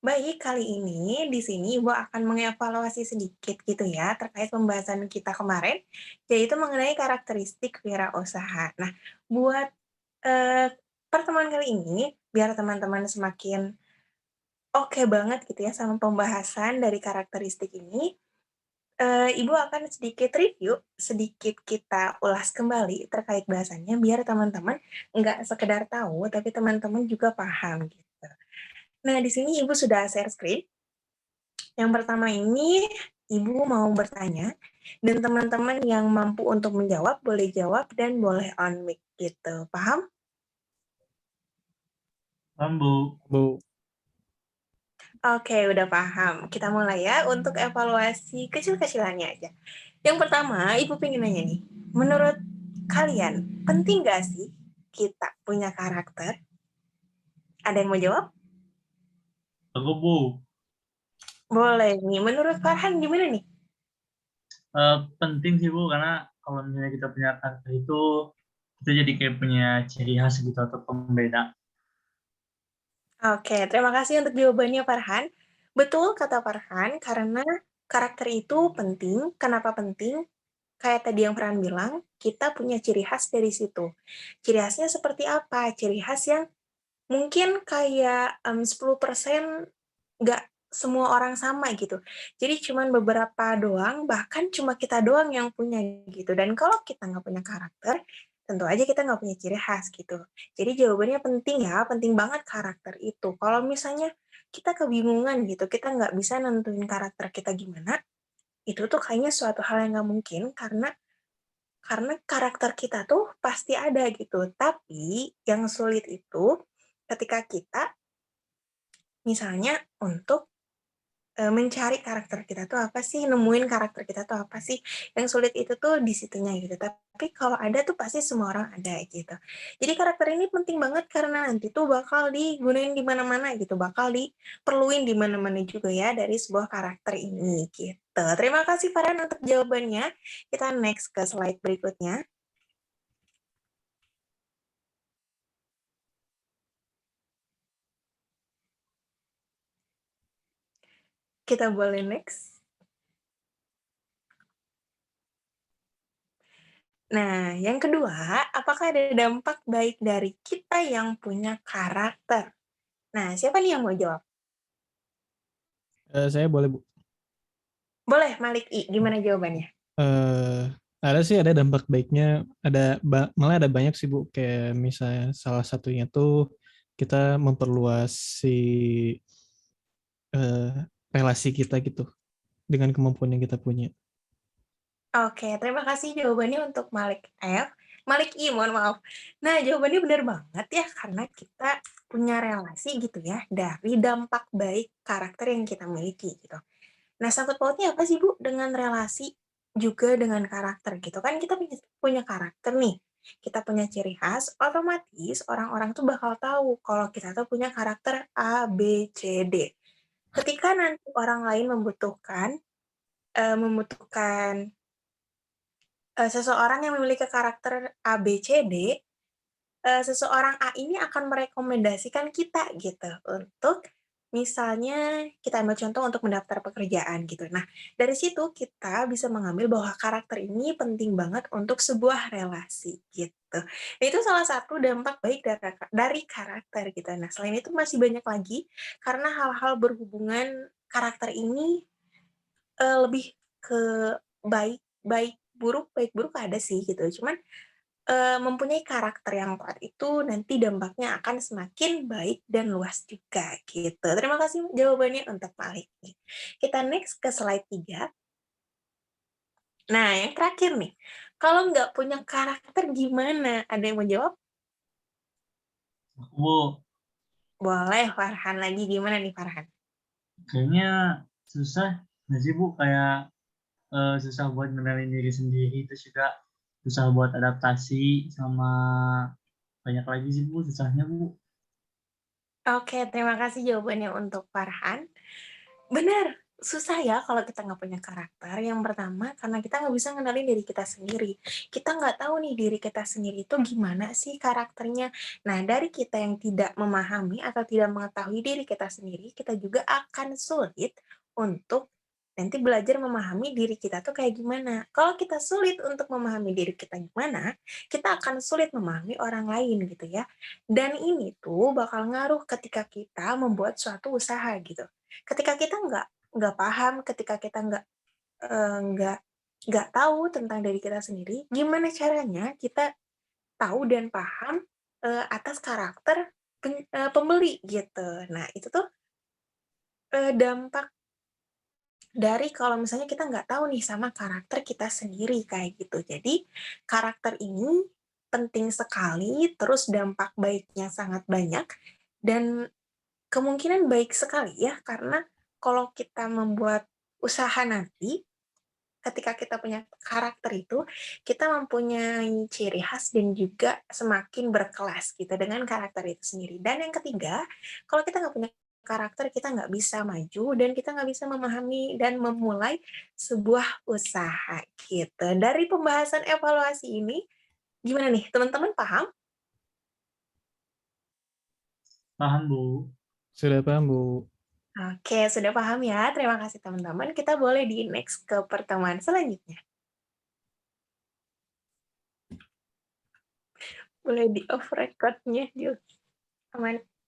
Baik, kali ini di sini Ibu akan mengevaluasi sedikit gitu ya terkait pembahasan kita kemarin, yaitu mengenai karakteristik wirausaha. Nah, buat, pertemuan kali ini, biar teman-teman semakin oke banget gitu ya sama pembahasan dari karakteristik ini, Ibu akan sedikit review, sedikit kita ulas kembali terkait bahasannya biar teman-teman nggak sekedar tahu, tapi teman-teman juga paham gitu. Nah, di sini Ibu sudah share screen. Yang pertama ini, Ibu mau bertanya, dan teman-teman yang mampu untuk menjawab, boleh jawab dan boleh on mic gitu, paham? Bambu. Bu, Oke, udah paham. Kita mulai ya untuk evaluasi kecil-kecilannya aja. Yang pertama, Ibu pengen nanya nih, menurut kalian, penting gak sih kita punya karakter? Ada yang mau jawab? Aku Bu, Boleh nih, menurut Farhan gimana nih? penting sih Bu karena kalau misalnya kita punya karakter itu kita jadi kayak punya ciri khas gitu atau pembeda. Oke, terima kasih untuk jawabannya Farhan. Betul kata Farhan, karena karakter itu penting. Kenapa penting? Kayak tadi yang Farhan bilang, kita punya ciri khas dari situ. Ciri khasnya seperti apa? Ciri khas yang mungkin kayak 10% nggak semua orang sama gitu. Jadi cuman beberapa doang, bahkan cuma kita doang yang punya gitu. Dan kalau kita nggak punya karakter, tentu aja kita nggak punya ciri khas gitu. Jadi jawabannya penting ya, penting banget karakter itu. Kalau misalnya kita kebingungan gitu, kita nggak bisa nentuin karakter kita gimana, itu tuh kayaknya suatu hal yang nggak mungkin karena karakter kita tuh pasti ada gitu. Tapi yang sulit itu ketika kita misalnya untuk mencari karakter kita tuh apa sih, nemuin karakter kita tuh apa sih, yang sulit itu tuh di situnya gitu. Tapi kalau ada tuh pasti semua orang ada gitu. Jadi karakter ini penting banget karena nanti tuh bakal digunain di mana-mana gitu, bakal diperluin di mana-mana juga ya dari sebuah karakter ini gitu. Terima kasih Farhan untuk jawabannya. Kita next ke slide berikutnya. Kita boleh next. Nah, yang kedua, apakah ada dampak baik dari kita yang punya karakter? Nah, siapa nih yang mau jawab? saya boleh Bu. Boleh, Malik I. Gimana jawabannya? Eh, ada sih ada dampak baiknya, malah ada banyak sih Bu. Kayak misalnya salah satunya tuh kita memperluas si eh, relasi kita gitu dengan kemampuan yang kita punya. Oke, terima kasih jawabannya untuk Malik F. Malik I, mohon maaf. Nah, jawabannya benar banget ya, karena kita punya relasi gitu ya, dari dampak baik karakter yang kita miliki gitu. Nah, sangkut pautnya apa sih Bu dengan relasi juga dengan karakter gitu kan kita punya karakter nih, kita punya ciri khas, otomatis orang-orang tuh bakal tahu kalau kita tuh punya karakter A, B, C, D. Ketika nanti orang lain membutuhkan seseorang yang memiliki karakter A, B, C, D, seseorang A ini akan merekomendasikan kita gitu untuk misalnya kita ambil contoh untuk mendaftar pekerjaan gitu. Nah, dari situ kita bisa mengambil bahwa karakter ini penting banget untuk sebuah relasi gitu. Nah, itu salah satu dampak baik dari karakter gitu. Nah, selain itu masih banyak lagi karena hal-hal berhubungan karakter ini lebih ke baik buruk ada sih gitu. Cuman mempunyai karakter yang kuat itu nanti dampaknya akan semakin baik dan luas juga gitu. Terima kasih jawabannya untuk Malik nih. Kita next ke slide 3. Nah, yang terakhir nih, kalau nggak punya karakter gimana? Ada yang mau jawab? Aku Bu, Boleh, Farhan lagi. Gimana nih, Farhan? kayaknya susah nggak sih Bu kayak susah buat mengenalin diri sendiri terus juga susah buat adaptasi sama banyak lagi sih Bu susahnya Bu. Oke, terima kasih jawabannya untuk Farhan. Benar, susah ya kalau kita nggak punya karakter. Yang pertama, karena kita nggak bisa ngenalin diri kita sendiri. Kita nggak tahu nih diri kita sendiri itu gimana sih karakternya. Nah, dari kita yang tidak memahami atau tidak mengetahui diri kita sendiri, kita juga akan sulit untuk nanti belajar memahami diri kita tuh kayak gimana. Kalau kita sulit untuk memahami diri kita gimana, kita akan sulit memahami orang lain gitu ya. Dan ini tuh bakal ngaruh ketika kita membuat suatu usaha gitu. Ketika kita nggak paham, ketika kita nggak tahu tentang diri kita sendiri, gimana caranya kita tahu dan paham, atas karakter pembeli gitu. Nah itu tuh, dampak dari kalau misalnya kita nggak tahu nih sama karakter kita sendiri kayak gitu. Jadi karakter ini penting sekali, terus dampak baiknya sangat banyak dan kemungkinan baik sekali ya, karena kalau kita membuat usaha nanti, ketika kita punya karakter itu, kita mempunyai ciri khas dan juga semakin berkelas gitu dengan karakter itu sendiri. Dan yang ketiga, kalau kita nggak punya karakter, kita nggak bisa maju dan kita nggak bisa memahami dan memulai sebuah usaha gitu. Dari pembahasan evaluasi ini, gimana nih teman-teman paham? Paham, Bu. Sudah paham, Bu. Oke, sudah paham ya. Terima kasih teman-teman. Kita boleh di next ke pertemuan selanjutnya. Boleh di off record-nya, Jul. Aman.